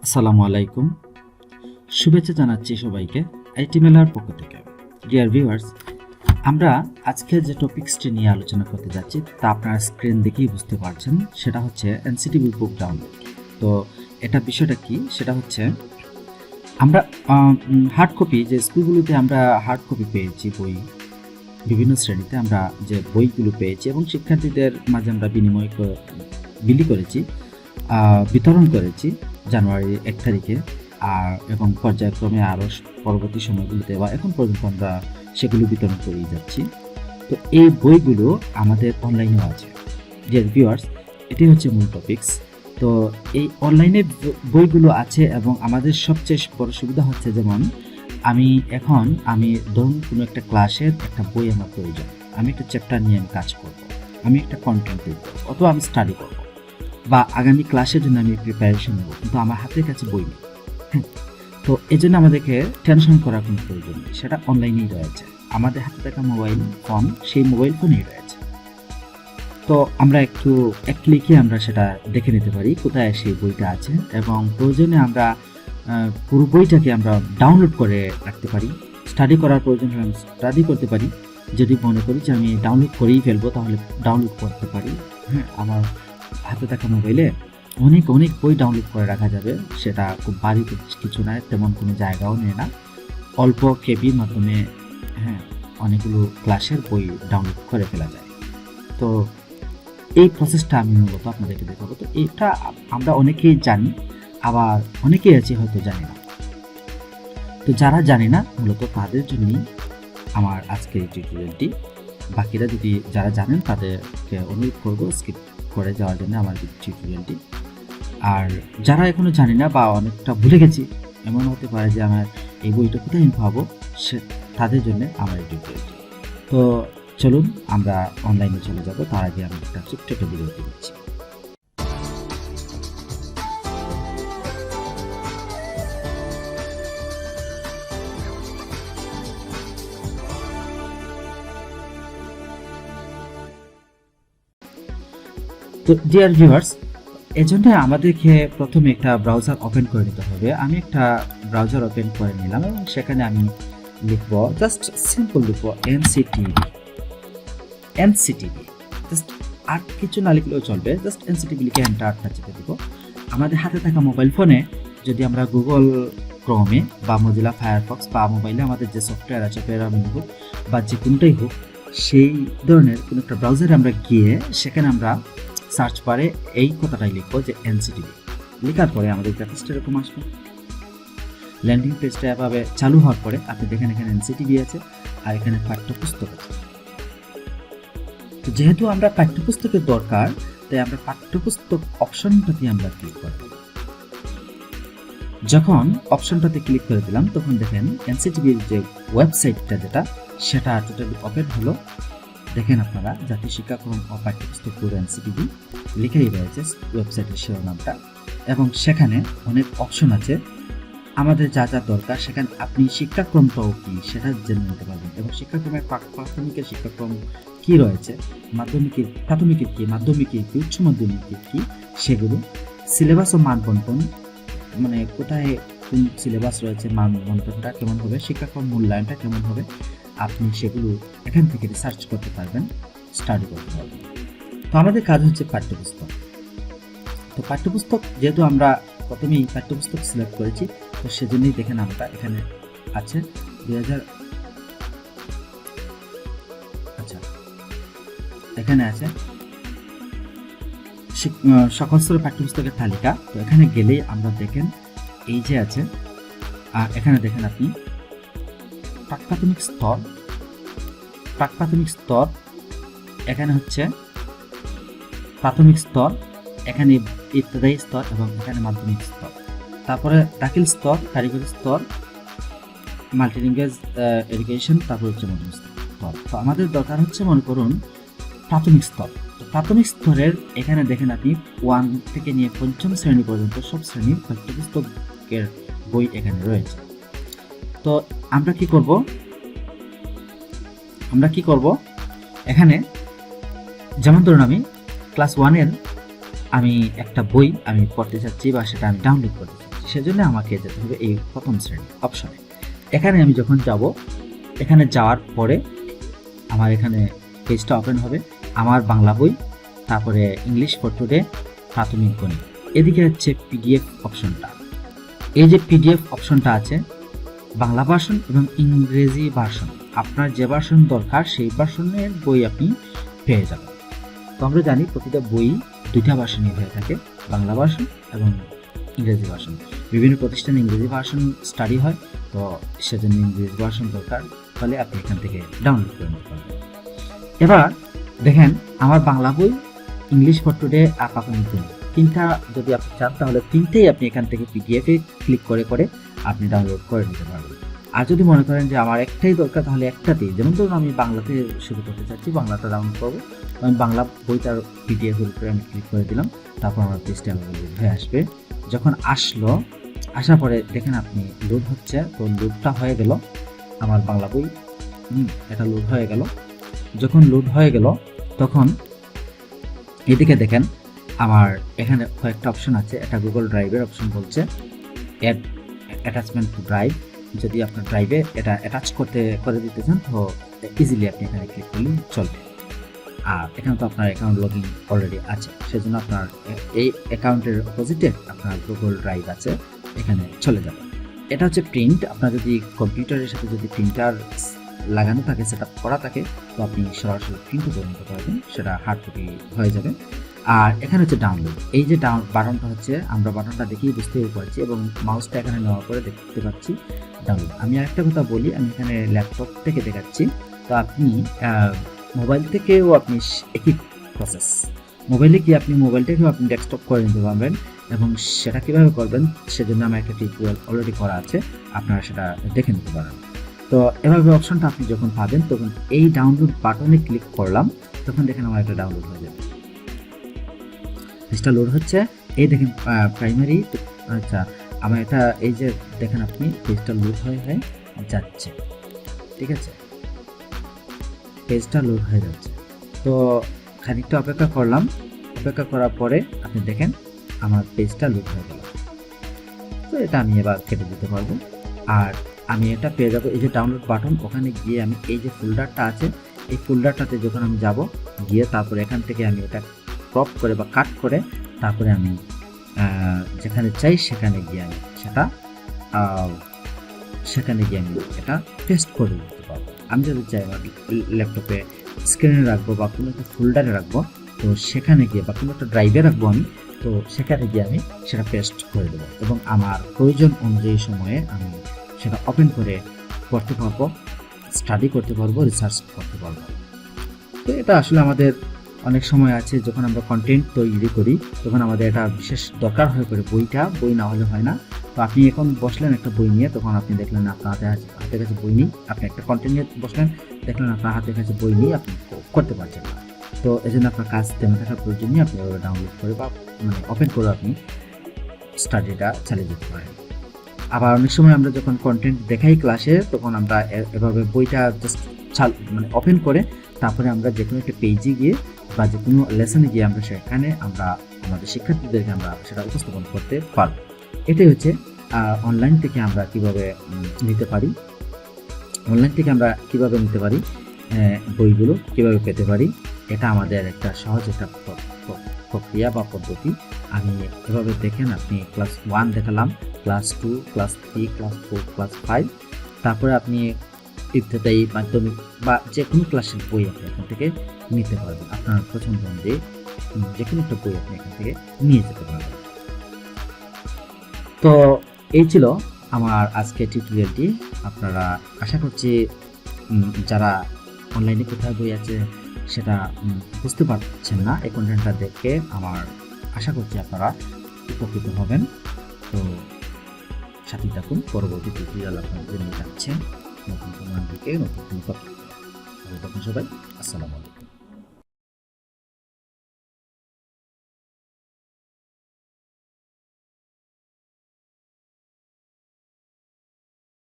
আসসালামু আলাইকুম, শুভেচ্ছা জানাচ্ছি সবাইকে আইটি মেলার পক্ষ থেকে। ডিয়ার ভিউয়ার্স, আমরা আজকে যে টপিক্সটি নিয়ে আলোচনা করতে যাচ্ছি তা আপনারা স্ক্রিন দেখেই বুঝতে পারছেন। সেটা হচ্ছে এনসিটিবি বুক ডাউনলোড। তো এটা বিষয়টা কি, সেটা হচ্ছে আমরা হার্ড কপি, যে স্কুলগুলিতে আমরা হার্ড কপি পেয়েছি বই, বিভিন্ন শ্রেণীতে আমরা যে বইগুলো পেয়েছি এবং শিক্ষার্থীদের মাঝে আমরা বিলি করেছি, বিতরণ করেছি জানুয়ারি 1 তারিখে, এবং পর্যায়ক্রমে আরও পরবর্তী সময়গুলোতে বা এখন পর্যন্ত আমরা সেগুলো বিতরণ করেই যাচ্ছি। তো এই বইগুলো আমাদের অনলাইনেও আছে। ডিয়ার ভিউয়ার্স, এটি হচ্ছে মূল টপিকস। তো এই অনলাইনে বইগুলো আছে এবং আমাদের সবচেয়ে বড় সুবিধা হচ্ছে, যেমন আমি ধরুন কোনো একটা ক্লাসের একটা বই আমার প্রয়োজন, আমি একটা চ্যাপ্টার নিয়ে আমি কাজ করব, আমি একটা কন্টেন্ট তৈরি করবো অথবা আমি স্টাডি করব, বা আগামী ক্লাসের জন্য আমি প্রিপারেশন নেব, কিন্তু আমার হাতের কাছে বই নেই। তো এই জন্য আমাদেরকে টেনশন করার কোনো প্রয়োজন নেই, সেটা অনলাইনেই রয়েছে। আমাদের হাতে থাকা মোবাইল ফোন, সেই মোবাইল ফোনেই রয়েছে। তো আমরা এক ক্লিকে আমরা সেটা দেখে নিতে পারি কোথায় সেই বইটা আছে, এবং প্রয়োজনে আমরা পুরো বইটাকে আমরা ডাউনলোড করে রাখতে পারি। স্টাডি করার প্রয়োজন হলে স্টাডি করতে পারি। যদি মনে করি যে আমি ডাউনলোড করেই ফেলবো, তাহলে ডাউনলোড করতে পারি। আমার হাতে থাকা মোবাইলে অনেক বই ডাউনলোড করে রাখা যাবে। সেটা খুব ভারী কিছু নয়, তেমন কোনো জায়গাও নেয় না। অল্প কেবির মাধ্যমে অনেকগুলো ক্লাসের বই ডাউনলোড করে ফেলা যায়। তো এই প্রসেসটা আমি মূলত আপনাদেরকে দেখাবো। তো এটা আমরা অনেকেই জানি, আবার অনেকেই আছে হয়তো জানি না। তো যারা জানি না, মূলত তাদের জন্যই আমার আজকের এই টিউটোরিয়ালটি। বাকিরা যারা জানেন তাদেরকে অনুরোধ করবো স্কিপ করে যাওয়ার জন্য আমার টিউটোরিয়ালটি। আর যারা এখনো জানি না বা অনেকটা ভুলে গেছি, এমন হতে পারে যে আমার এই বইটা কোথায় পাবো, তাদের জন্য আমার এই টিউটোরিয়ালটি। তো চলুন আমরা অনলাইনে চলে যাব। তার আগে আমি একটা ছোট্ট বিরতি দিচ্ছি। তো ডিয়ার ভিউয়ার্স, এজন্য আমাদেরকে প্রথমে একটা ব্রাউজার ওপেন করে নিতে হবে। আমি একটা ব্রাউজার ওপেন করে নিলাম এবং সেখানে আমি লিখব, জাস্ট সিম্পল লিখব এনসিটিবি। জাস্ট আর কিছু না লিখলেও চলবে, জাস্ট এনসিটিবি লিখে এন্টারটা চেপে দিব। আমাদের হাতে থাকা মোবাইল ফোনে যদি আমরা গুগল ক্রোমে বা মজিলা ফায়ারফক্স বা মোবাইলে আমাদের যে সফটওয়্যার আছে, প্যারামিন হোক বা যে কোনটাই হোক, সেই ধরনের কোনো একটা ব্রাউজারে আমরা গিয়ে সেখানে আমরা সার্চ বারে এই কথাটাই লিখবো যে এনসিটিবি। লেখার পরে আমাদের গ্রাফিক্সটা এরকম আসবে। ল্যান্ডিং পেজটা এভাবে চালু হওয়ার পরে আপনি দেখেন এখানে এনসিটিবি আছে আর এখানে পাঠ্যপুস্তক আছে। তো যেহেতু আমরা পাঠ্যপুস্তকের দরকার, তাই আমরা পাঠ্যপুস্তক অপশনটাতে আমরা ক্লিক করব। যখন অপশনটাতে ক্লিক করে দিলাম, তখন দেখেন এনসিটিবির যে ওয়েবসাইটটা সেটা টোটালি ওপেন হলো। দেখেন আপনারা, জাতীয় শিক্ষাক্রম ও পাঠ্যপুস্তক পুরো এনসিটিবি লিখেই রয়েছে ওয়েবসাইটের শিরোনামটা, এবং সেখানে অনেক অপশন আছে। আমাদের যা যা দরকার, সেখানে আপনি শিক্ষাক্রমটাও কি সেটা জেনে নিতে পারবেন, এবং শিক্ষাক্রমের প্রাথমিকের শিক্ষাক্রম কি রয়েছে, প্রাথমিকের কি, মাধ্যমিকের কি, উচ্চ মাধ্যমিকের কি, সেগুলো সিলেবাস ও মান বন্টন, মানে কোথায় কোন সিলেবাস রয়েছে, মান বন্টনটা কেমন হবে, শিক্ষাক্রম মূল্যায়নটা কেমন হবে, আপনি সেগুলো এখান থেকে রিসার্চ করতে পারবেন, স্টাডি করতে পারবেন। তো আমাদের কাজ হচ্ছে পাঠ্যপুস্তক। তো পাঠ্যপুস্তক যেহেতু আমরা প্রথমেই পাঠ্যপুস্তক সিলেক্ট করেছি, তো সেজন্যই দেখেন আমরা এখানে আছে 2000, আচ্ছা এখানে আছে সকল স্তরের পাঠ্যপুস্তকের তালিকা। তো এখানে গেলেই আমরা দেখেন এই যে আছে, আর এখানে দেখেন আপনি প্রাক-প্রাথমিক স্তর, এখানে হচ্ছে প্রাথমিক স্তর, এখানে ইবতদায়ী স্তর এবং এখানে মাধ্যমিক স্তর, তারপরে দাখিল স্তর, কারিগরি স্তর, মাল্টিলিঙ্গুয়াল এডুকেশন, তারপর উচ্চ মাধ্যমিক স্তর। তো আমাদের দরকার হচ্ছে, মনে করুন, প্রাথমিক স্তর। তো প্রাথমিক স্তরের এখানে দেখেন আপনি 1 থেকে নিয়ে 5ম শ্রেণী পর্যন্ত সব শ্রেণীর পাঠ্যপুস্তকের বই এখানে রয়েছে। তো আমরা কি করব, এখানে যেমন ধরুন আমি ক্লাস 1-এর আমি একটা বই আমি পড়তে চাচ্ছি বা সেটা আমি ডাউনলোড করতে চাচ্ছি, সেজন্য আমাকে যেতে হবে এই প্রথম শ্রেণী অপশনে। এখানে আমি যখন যাব, এখানে যাওয়ার পরে আমার এখানে পেজটা ওপেন হবে, আমার বাংলা বই, তারপরে ইংলিশ ফর টুডে, প্রাথমিক গণিত। এদিকে হচ্ছে পিডিএফ অপশনটা। এই যে পিডিএফ অপশনটা আছে, বাংলা ভার্সন এবং ইংরেজি ভার্সন, আপনার যে ভার্সন দরকার সেই ভার্সনের বই আপনি পেয়ে যাবেন। তো আমরা জানি প্রতিটা বই দুইটা ভার্সনই হয়ে থাকে, বাংলা ভার্সন এবং ইংরেজি ভার্সন। বিভিন্ন প্রতিষ্ঠানে ইংরেজি ভার্সন স্টাডি হয়, তো সেজন্য ইংরেজি ভার্সন দরকার, তাহলে আপনি এখান থেকে ডাউনলোড করে নিতে পারবেন। এবার দেখেন আমার বাংলা বই, ইংলিশ ফর টুডে আর প্রাথমিক গণিত, তিনটা যদি আপনি চান তাহলে তিনটেই আপনি এখান থেকে পিডিএফে ক্লিক করে করে আপনি ডাউনলোড করে নিতে পারবেন। আর যদি মনে করেন যে আমার একটাই দরকার, তাহলে একটাতেই, যেমন ধরুন আমি বাংলাতে শুরু করতে চাচ্ছি, বাংলাটা ডাউনলোড করবো, আমি বাংলা বইটার পিডিএফের উপরে আমি ক্লিক করে দিলাম, তারপর আমার পেজটা হয়ে আসবে। যখন আসার পরে দেখেন আপনি লোড হচ্ছে, তো লোডটা হয়ে গেল আমার বাংলা বই, এটা লোড হয়ে গেল। যখন লোড হয়ে গেল তখন এদিকে দেখেন আমার এখানে কয়েকটা অপশন আছে। এটা গুগল ড্রাইভের অপশন বলছে, অ্যাড অ্যাটাচমেন্ট টু ড্রাইভ। যদি আপনার ড্রাইভে এটা অ্যাটাচ করে দিতে চান তো ইজিলি আপনি এখানে ক্লিক করলে চলবে। আর এখানে তো আপনার অ্যাকাউন্ট লগইন অলরেডি আছে, সেজন্য আপনার এই অ্যাকাউন্টের অপোজিটে আপনার গুগল ড্রাইভ আছে, এখানে চলে যাবে। এটা হচ্ছে প্রিন্ট। আপনার যদি কম্পিউটারের সাথে যদি প্রিন্টার লাগানো থাকে, সেটা করা থাকে, তো আপনি সরাসরি প্রিন্টও করে নিতে পারবেন, সেটা হার্ড কপি হয়ে যাবে। আর এখানে হচ্ছে ডাউনলোড। এই যে বাটনটা হচ্ছে, আমরা বাটনটা দেখেই বুঝতে পারছি এবং মাউসটা এখানে নেওয়ার পরে দেখতে পাচ্ছি ডাউনলোড। আমি আরেকটা কথা বলি, আমি এখানে ল্যাপটপ থেকে দেখাচ্ছি, তো আপনি মোবাইল থেকেও আপনি একই প্রসেস, মোবাইলে কি আপনি মোবাইল থেকেও আপনি ডেস্কটপ করে নিতে পারবেন, এবং সেটা কীভাবে করবেন সেজন্য আমার একটা টিউটোরিয়াল অলরেডি করা আছে, আপনারা সেটা দেখে নিতে পারেন। তো এভাবে অপশনটা আপনি যখন পাবেন, তখন এই ডাউনলোড বাটনে ক্লিক করলাম, তখন দেখেন আমার একটা ডাউনলোড হয়ে যাবে, পেজটা লোড হচ্ছে। এই দেখেন প্রাইমারি, আচ্ছা আমার এটা এই যে দেখেন আপনি পেজটা লোড হয়ে যাচ্ছে, ঠিক আছে, পেজটা লোড হয়ে যাচ্ছে। তো খানিকটা অপেক্ষা করলাম, অপেক্ষা করার পরে আপনি দেখেন আমার পেজটা লোড হয়ে গেল। তো এটা আমি এবার কেটে দিতে পারবো, আর আমি এটা পেয়ে যাবো এই যে ডাউনলোড বাটন, ওখানে গিয়ে আমি এই যে ফোল্ডারটা আছে, এই ফোল্ডারটাতে যখন আমি যাব, গিয়ে তারপরে এখান থেকে আমি এটা ক্রপ করে বা কাট করে, তারপরে আমি যেখানে চাই সেখানে গিয়ে আমি এটা পেস্ট করে দিতে পারবো। আমি যদি চাই আমার ল্যাপটপে স্ক্রিনে রাখবো বা কোনো একটা ফোল্ডারে রাখবো, তো সেখানে গিয়ে বা কোনো একটা ড্রাইভে রাখবো আমি, তো সেখানে গিয়ে আমি সেটা পেস্ট করে দেবো, এবং আমার প্রয়োজন অনুযায়ী সময়ে আমি সেটা ওপেন করে পড়তে পারবো, স্টাডি করতে পারবো, রিসার্চ করতে পারবো। তো এটা আসলে আমাদের অনেক সময় আছে যখন আমরা কন্টেন্ট তৈরি করি, তখন আমাদের এটা বিশেষ দরকার হয়ে পড়ে, বই না হলে হয় না। তো আপনি এখন বসলেন একটা বই নিয়ে, তখন আপনি দেখলেন আপনার হাতের কাছে বই নেই, আপনি একটা কন্টেন্ট নিয়ে বসলেন, দেখলেন আপনার হাতের কাছে বই নেই, আপনি করতে পারছেন না। তো এই জন্য আপনার কাজ তেমন থাকার প্রয়োজন নেই, আপনি ডাউনলোড করে বা ওপেন করে আপনি স্টাডিটা চালিয়ে যেতে পারেন। আবার অনেক সময় আমরা যখন কন্টেন্ট দেখাই ক্লাসে, তখন আমরা এভাবে বইটা জাস্ট ওপেন করে তারপরে আমরা যে কোনো একটা পেজে গিয়ে বা যে কোনো লেসনে গিয়ে আমরা সেখানে আমাদের শিক্ষার্থীদেরকে আমরা সেটা উপস্থাপন করতে পারবো। এটাই হচ্ছে অনলাইন থেকে আমরা কিভাবে নিতে পারি, বইগুলো কিভাবে পেতে পারি। এটা আমাদের একটা সহজ একটা প্রক্রিয়া বা পদ্ধতি। আমি এভাবে দেখেন, আপনি ক্লাস 1 দেখালাম, ক্লাস 2, ক্লাস 3, ক্লাস 4, ক্লাস 5, তারপরে আপনি ইত্যাদি মাধ্যমিক বা যে কোনো ক্লাসের বই আপনি এখান থেকে নিতে পারবেন। আপনার পছন্দ অনুযায়ী যে কোনো একটা বই আপনি এখান থেকে নিয়ে যেতে পারবেন। তো এই ছিল আমার আজকে টিউটোরিয়ালটি। আপনারা আশা করছি যারা অনলাইনে কোথায় বই আছে সেটা বুঝতে পারছেন না, এই কন্টেন্টটা দেখে আমার আশা করছি আপনারা উপকৃত হবেন। তো সাথে থাকুন, পরবর্তী টিউটোরিয়াল আপনাদের জন্য যাচ্ছে নতুন কোনো দিকে, নতুন কোনো কথা। তখন সবাই আসসালামু আলাইকুম।